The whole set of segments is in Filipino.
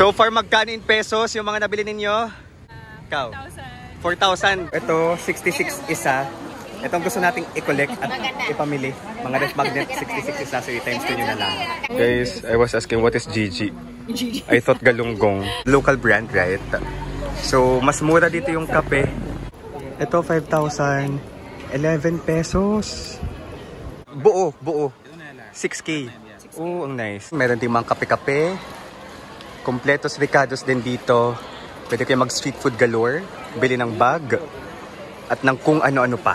So far, magkano in pesos yung mga nabili ninyo? Ikaw? 4,000. Ito, 66 isa. Itong gusto nating i-collect at ipamili. Mga ref magnet, 66 isa. So, i-times 2 nyo na lang. Guys, I was asking what is Gigi? I thought galunggong. Local brand, right? So, mas mura dito yung kape. Ito, 5,000. 11 pesos. Buo. 6K. Oh, ang nice. Meron din mga kape-kape. Kompletos ricados din dito. Pwede kayo mag-street food galore. Bili ng bag. At ng kung ano-ano pa.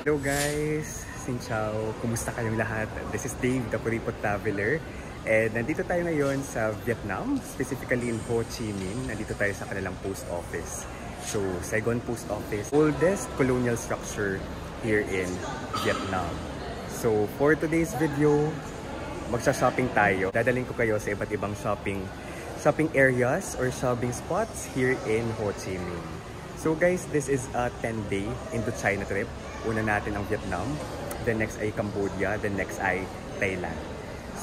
Hello guys, Xin Chào, kumusta kayong lahat? This is Dave, the Kuripot Traveler. And nandito tayo ngayon sa Vietnam, specifically in Ho Chi Minh. Nandito tayo sa kanilang post office. So, Saigon Post Office, oldest colonial structure here in Vietnam. So, for today's video, magsa-shopping tayo. Dadaling ko kayo sa iba't ibang shopping areas or shopping spots here in Ho Chi Minh. So guys, this is a 10-day Indo-China trip. Una natin ang Vietnam, then next ay Cambodia, then next ay Thailand.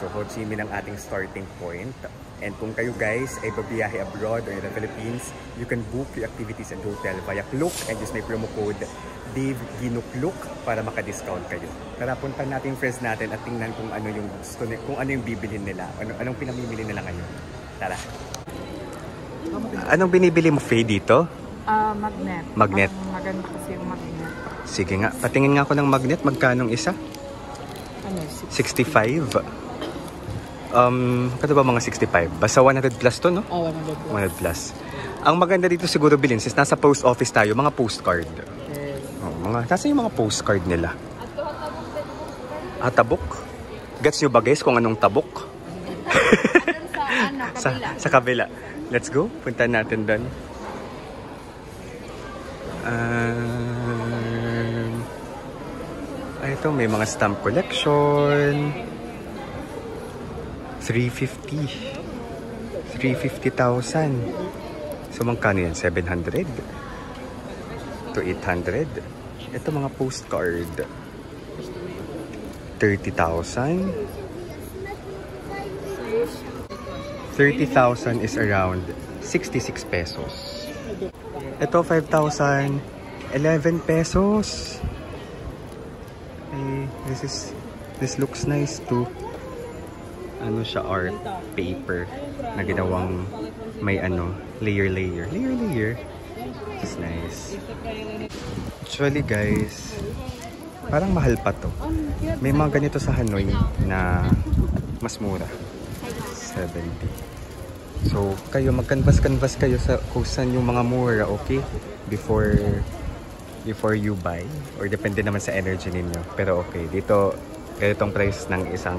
So Ho Chi Minh ang ating starting point. And kung kayo guys ay babiyahe abroad or in the Philippines, you can book your activities and hotel via Klook and use my promo code DaveGinukluk para maka-discount kayo. Tara, puntan natin yung friends natin at tingnan kung ano yung gusto, kung ano yung bibilhin nila, anong pinamimili nila ngayon. Tara. Anong binibili mo, Faye, dito? Magnet. Magnet. Maganda kasi yung magnet. Sige nga, patingin nga ako ng magnet. Magkanong isa? Ano? 65. Kano ba mga 65? Basta 100 plus to, no? Oh, 100 plus. 100 plus. Ang maganda dito siguro bilhin, since nasa post office tayo, mga postcard. Yes. Nasa yung mga postcard nila. Tabok? Gets nyo ba guys kung anong tabok? sa kabila. Let's go. Punta natin doon. Ito, may mga stamp collection. 350,000. So, magkano yan? 700 to 800. Ito, mga postcard. 30,000. 30,000 is around 66 pesos. Ito, 5,000. 11 pesos. Okay, this looks nice too. Ano siya, art paper na ginawang may layer. It's nice. Actually guys, parang mahal pa to. May mga ganito sa Hanoi na mas mura. 70. So, kayo mag-canvas kayo sa kung saan yung mga mura, okay? Before you buy, or depende naman sa energy ninyo. Pero okay, dito ganitong price ng isang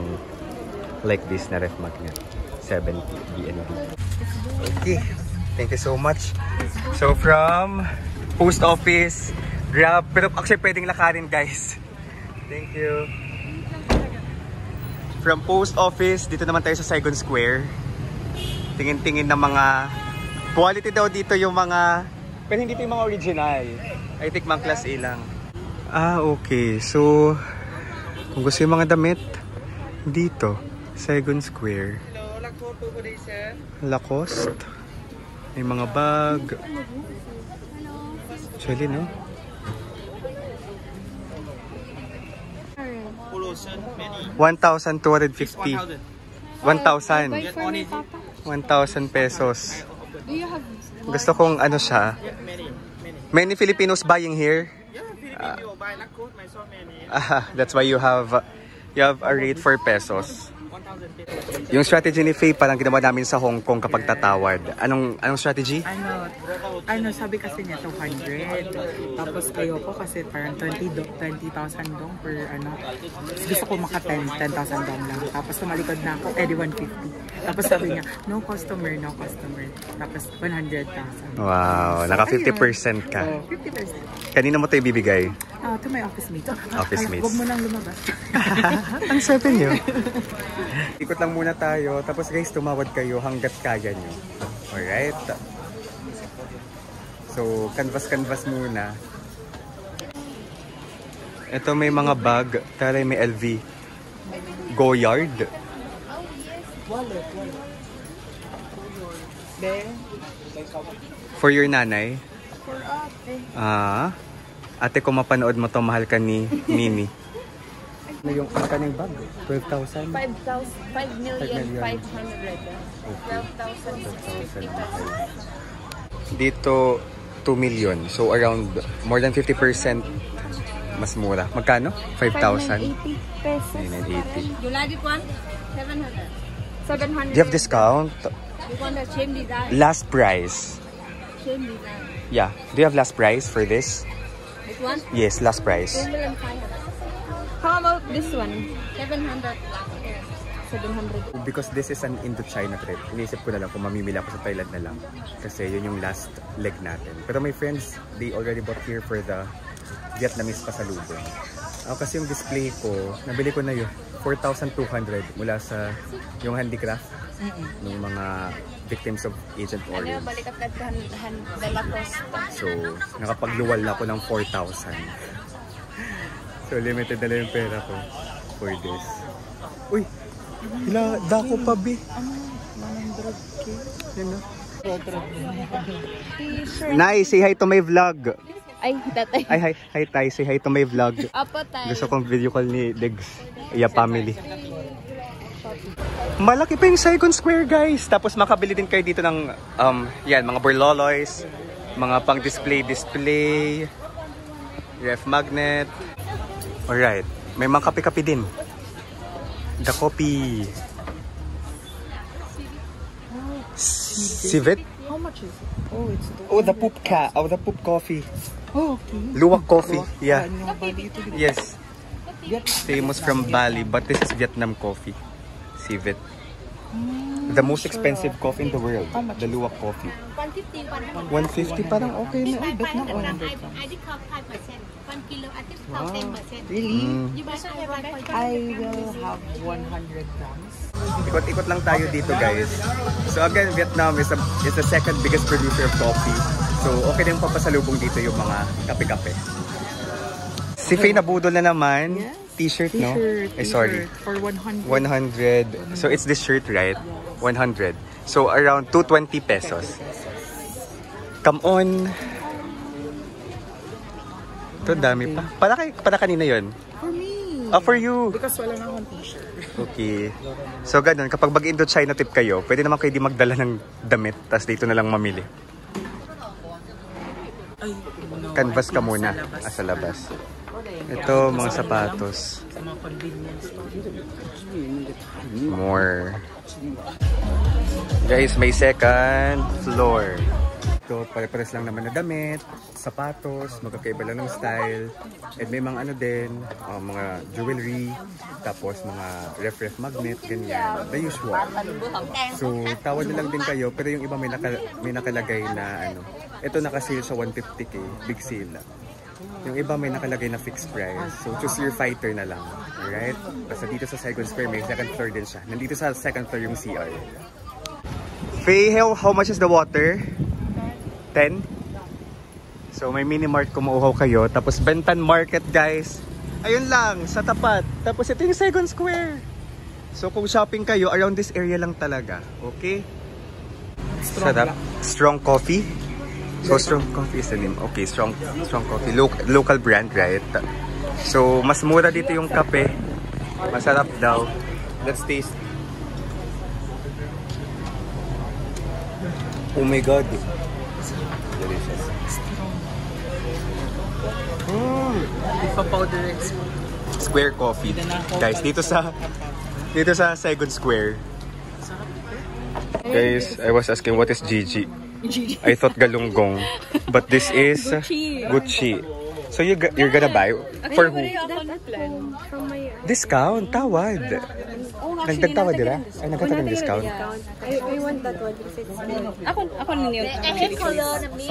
like this na ref magnet, 70 BNB. Okay, thank you so much. So from post office, grab, pero actually pwedeng lakarin guys. Thank you. From post office, dito naman tayo sa Saigon Square. Tingin-tingin ng mga quality daw dito yung mga, pero hindi ito yung mga original. I think mga class A lang. Okay. So, kung gusto yung mga damit, dito, Saigon Square. Lacoste. May mga bag. Actually, no? $1,250. 1,000. 1,000 pesos. Gusto kong ano siya. Many Filipinos buying here. Yeah, Filipino buy Lacoste, my so many. That's why you have a rate for pesos. 1,000 pesos. Yung strategy ni Faye parang ginawa namin sa Hong Kong kapag tatawad. Anong strategy? Sabi kasi niya 200. Tapos kayo po kasi parang 20,000 dong per Gusto ko maka 10,000 dong lang. Tapos tumalikod na ako, 150. Tapos sabi niya, no customer. Tapos 100,000. Wow, naka 50% ka. 50%. Kanina mo ito ibibigay? To my office mate. Office mates. Huwag mo nang lumabas. Ang sabi niyo. Ikot lang muna tayo. Tapos guys, tumawad kayo hanggat kaya nyo. Alright? So, canvas muna. Ito may mga bag. Taray may LV. Goyard. Be? For your nanay? For ate. Ah. Ate, kung mapanood mo to, mahal ka ni Mimi. Ano yung kaning bag? 12,000? 5,500,000. Okay. 12,650. Dito, 2 million. So, around more than 50% mas mura. Magkano? 5,000? 5,980 pesos. 980. You like it one? 700. 700. Do you have discount? You want the same design? Last price. Same design. Yeah. Do you have last price for this? This one? Yes, last price. 2,500,000. How about this one? 700. 700. Because this is an Indochina trip, iniisip ko na lang kung mamimili ako sa Thailand na lang. Kasi yun yung last leg natin. Pero my friends, they already bought here for the Vietnamese pasalubong. Kasi yung display ko, nabili ko na yun. 4,200 mula sa yung handicraft ng mga victims of Agent Orange. Balik at dala costa. So, nakapagluwal na ako ng 4,000. So, limited na lang yung pera ko for this. Uy! Dako pa, B. Ano? 100K? Yan na. Nay, say hi to my vlog. Ay, tatay. Ay, hi Tay, say hi to my vlog. Apo tayo. Gusto kong video call ni Degs. Iya family. Malaki pa yung Saigon Square, guys. Tapos makabili din kayo dito ng yan, mga burloloys, mga pang display, ref magnet. Alright, may mga kape-kape din. The coffee. Civet? How much is it? Oh, it's Oh, the poop coffee. Oh, okay. Luwak coffee. Yeah. Ano ba dito? Yes. Famous from Bali, but this is Vietnam coffee. Civet. The most expensive coffee in the world. The Luwak coffee. 150 parang okay na. Ay, bet na 100 lang. I did call 5%. 1 kilo, I did call 10%. Really? You buy I will have 100 grams. Ikot-ikot lang tayo dito, guys. So again, Vietnam is the second biggest producer of coffee. So okay din papasalubong dito yung mga kape-kape. Si Faye nabudol na naman. Yes. T-shirt, no? T-shirt. Ay, sorry. For 100. 100. So it's this shirt, right? 100. So around 220 pesos. Come on. Ito, dami pa. Para kanina yon. For me. Ah, for you. Because wala na akong t-shirt. Okay. So ganun, kapag mag-Indochina trip kayo, pwede naman kayo di magdala ng damit, tapos dito na lang mamili. Ay, no. Canvas ka muna sa labas. Ito, mga sapatos. Sa mga convenience store. More. Guys, may second floor. Ito, pare-pares lang naman na damit, sapatos, magkakaiba lang ng style. And may mga ano din, mga jewelry, tapos mga ref magnet, ganyan. The usual. So, tawad na lang din kayo, pero yung iba may nakalagay na ano. Ito nakasale sa 150k, big sale lang. Yung iba may nakalagay na fixed price. So, choose your fighter na lang. Alright? Basta dito sa Saigon Square, may second floor din siya. Nandito sa second floor yung CR. Faye, how much is the water? 10? So, may mini mart kung mauhaw kayo. Tapos, Bentan Market, guys. Ayun lang, sa tapat. Tapos, ito yung Saigon Square. So, kung shopping kayo, around this area lang talaga. Okay? Sarap. Strong coffee. So, strong coffee is the name. Okay, strong coffee. Local brand, right? So, mas mura dito yung kape. Masarap daw. Let's taste. Oh my God. Delicious. Ipa-powder Square coffee. Guys, dito sa Saigon Square. Guys, I was asking what is Gigi. I thought galunggong, but this is Gucci. So you're gonna buy for who? Discount, tawad. Nagtagtawad dira? Ay, nagkatawa ng discount. I want that one. Ako ninyo.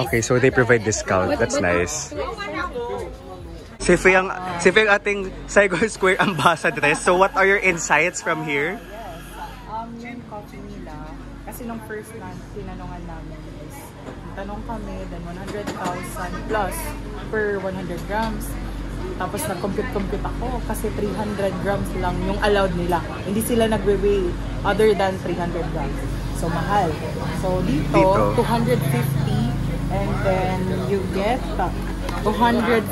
Okay, so they provide discount. That's nice. Si Faye ang ating Saigon Square ambassadress. So what are your insights from here? Yung coffee nila, kasi nung first time, tinanungan namin is, tanong kami, then 100,000 plus per 100 grams. Tapos nag-compute ako kasi 300 grams lang yung allowed nila. Hindi sila nagwe-weigh other than 300 grams. So, mahal. So, dito, Dito. 250 and then you get 250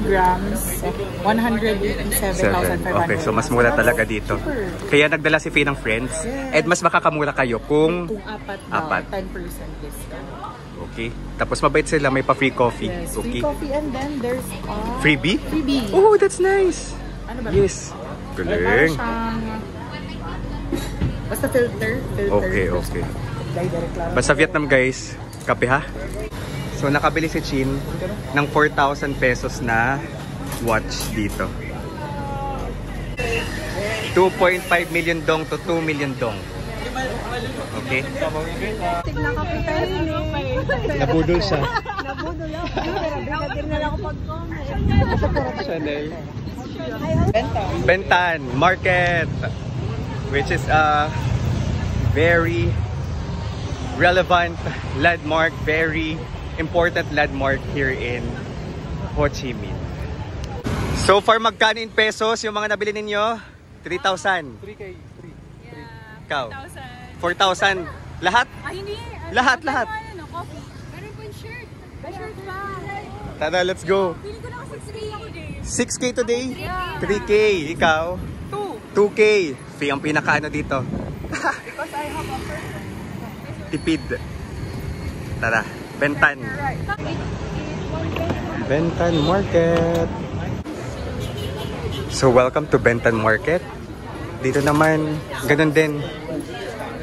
grams, 187,500. Okay, so mas mura talaga dito. Super. Kaya nagdala si Faye ng friends. And mas makakamura kayo kung Kung apat. 10% discount. Okay. Tapos mabait sila, may pa free coffee. Yes, Okay. free coffee and then there's Freebie? freebie. Oh, that's nice. Ano ba? Yes. Para Galing. siyang basta filter. Okay. Direct lang. Basta Vietnam guys, kape ha? So nakabili si Chin ng 4,000 pesos na watch dito. 2.5 million dong to 2 million dong. Okay? Tignan ka po tayo. Nabudol siya. Nabudol lang. Bigatin na lang ako pag-comment. Chanel. Bentan Market, which is a very relevant landmark, very important landmark here in Ho Chi Minh. So far, magkano in pesos yung mga nabili ninyo? 3,000. 3K. Ikaw? 4,000. Lahat? Hindi. Lahat. Coffee. Meron po yung shirt. May shirt pa. Tara, let's go. Pili ko na kasi 3 ako day. 6K today? 3K. Ikaw? 2K. Fee ang pinakaano dito. Because I have a person. Tipid. Tara, Bentan. Bentan Market. So welcome to Bentan Market. Dito naman, ganun din.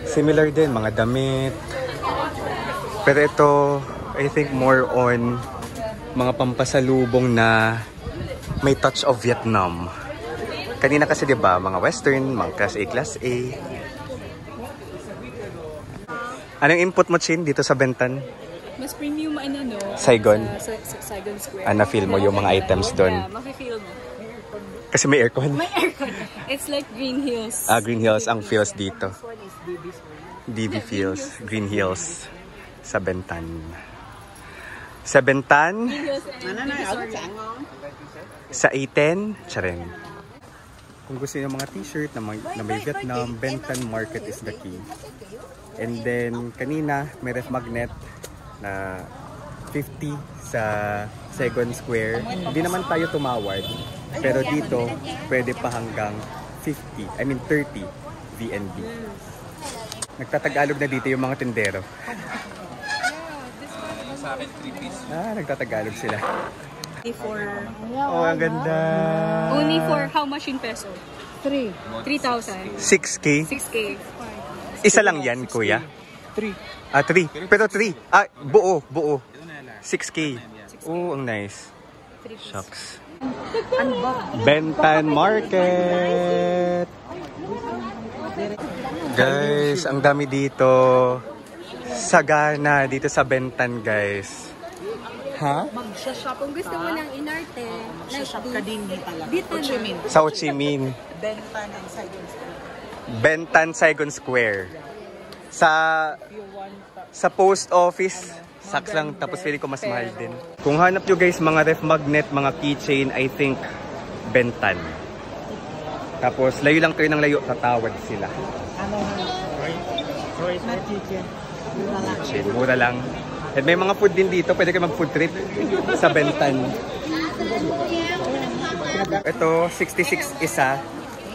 Similar din, mga damit. Pero ito, I think more on mga pampasalubong na may touch of Vietnam. Kanina kasi 'di ba, mga western, mga class A. Anong input mo, Chin, dito sa Bentan? Mas premium no? Saigon? Sa Saigon Square. Na-feel mo yung mga items doon? Yeah, mafe-feel mo. Kasi may aircon. May aircon. It's like Green Hills. Green Hills ang feels dito. DB feels. Green Hills sa Bentan. Sa Bentan, Green Hills and sa A10, Charen. Kung gusto niyo mga t-shirt na may Vietnam, Bentan Market is the key. And then, kanina, may ref magnet na 50 sa Saigon Square. Hindi naman tayo tumawad. Pero dito, pwede pa hanggang 30 VND. Nagtatagalog na dito yung mga tindero. Nagtatagalog sila. Oh, ang ganda. Only for how much in peso? 3,000. 6K? 6K. Isa lang yan, kuya? 3. 3. Pero 3. Buo. 6K. Oh, ang nice. Shucks. Bentan Market. Guys, ang dami dito. Sagana dito sa Bentan, guys. Ha? Kung gusto mo ng inarte, Shop ka din talaga. dito Ho Chi Minh. Sa Ho Chi Minh. Bentan and Saigon Square. Bentan Saigon Square. Sa post office. Saks lang, tapos feeling ko mas mahal din. Kung hanap nyo guys, mga ref magnet, mga keychain, I think Bentan. Tapos layo lang kayo ng layo, tatawad sila. Mura lang. At may mga food din dito, pwede kayo mag food trip sa Bentan. Ito, 66 isa.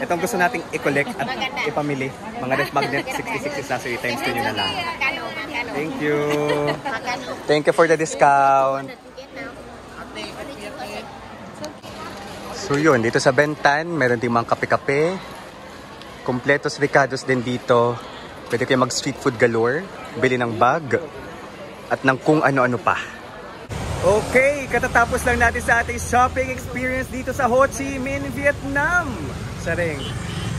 Itong gusto nating i-collect at ipamili. Mga ref magnet, 66 isa. So i-times 2 nyo na lang. Thank you. Thank you for the discount. So yun, dito sa Bentan, meron din mga kape-kape. Kompletos ricados din dito. Pwede kayo mag-street food galore. Bili ng bag. At ng kung ano-ano pa. Okay, katatapos lang natin sa ating shopping experience dito sa Ho Chi Minh, Vietnam. Saring.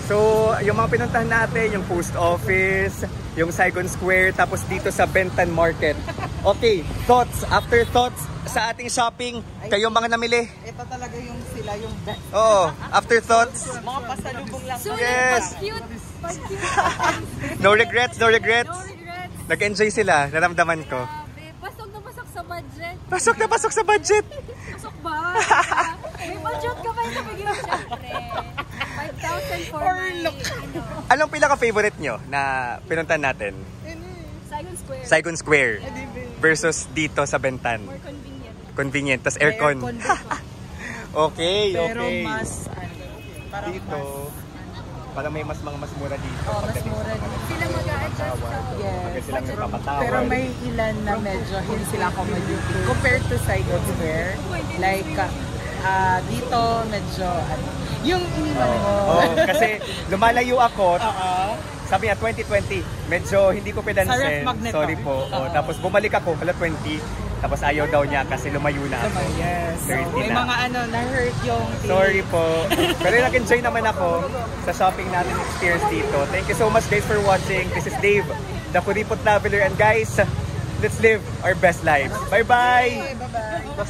So, yung mga pinuntahan natin, yung post office, yung Saigon Square, tapos dito sa Bentan Market. Okay, thoughts, after thoughts sa ating shopping, kayong mga namili? Ito talaga yung sila, yung best. Oo, after thoughts? Mga pasalubong lang. Yes! Cute. No regrets, no regrets? No regrets. Nag-enjoy sila, naramdaman ko. Pasok na pasok sa budget. Pasok na pasok sa budget! Pasok ba? May budget ka ba yung nabigyan? Siyempre. 5,000 for my... Anong pinaka-favorite nyo na pinuntahan natin? Saigon Square versus dito sa Bentan. More convenient. Convenient, tas aircon. Okay, Pero okay. mas, parang Dito, parang may mas mura dito. mas pagdating mura sa mga dito. Sila mag-a-adjust sa... Yes. Pagka silang may papatawad. Pero may ilan na medyo hindi sila accommodating compared to Saigon Square. Like, dito medyo, yung iniwan mo. Oh, kasi lumalayo ako. Sabi niya 2020, medyo hindi ko Sa pedansin. ref magnet Sorry po. Oh, tapos bumalik ako, pala 20. Tapos ayaw daw niya kasi lumayo na ako. Yes. So, 30 may na. mga na-hurt yung Sorry po. Pero nag-enjoy naman ako sa shopping natin experience dito. Thank you so much guys for watching. This is Dave, the Kuripot Traveler. And guys, let's live our best lives. Bye-bye! Bye-bye!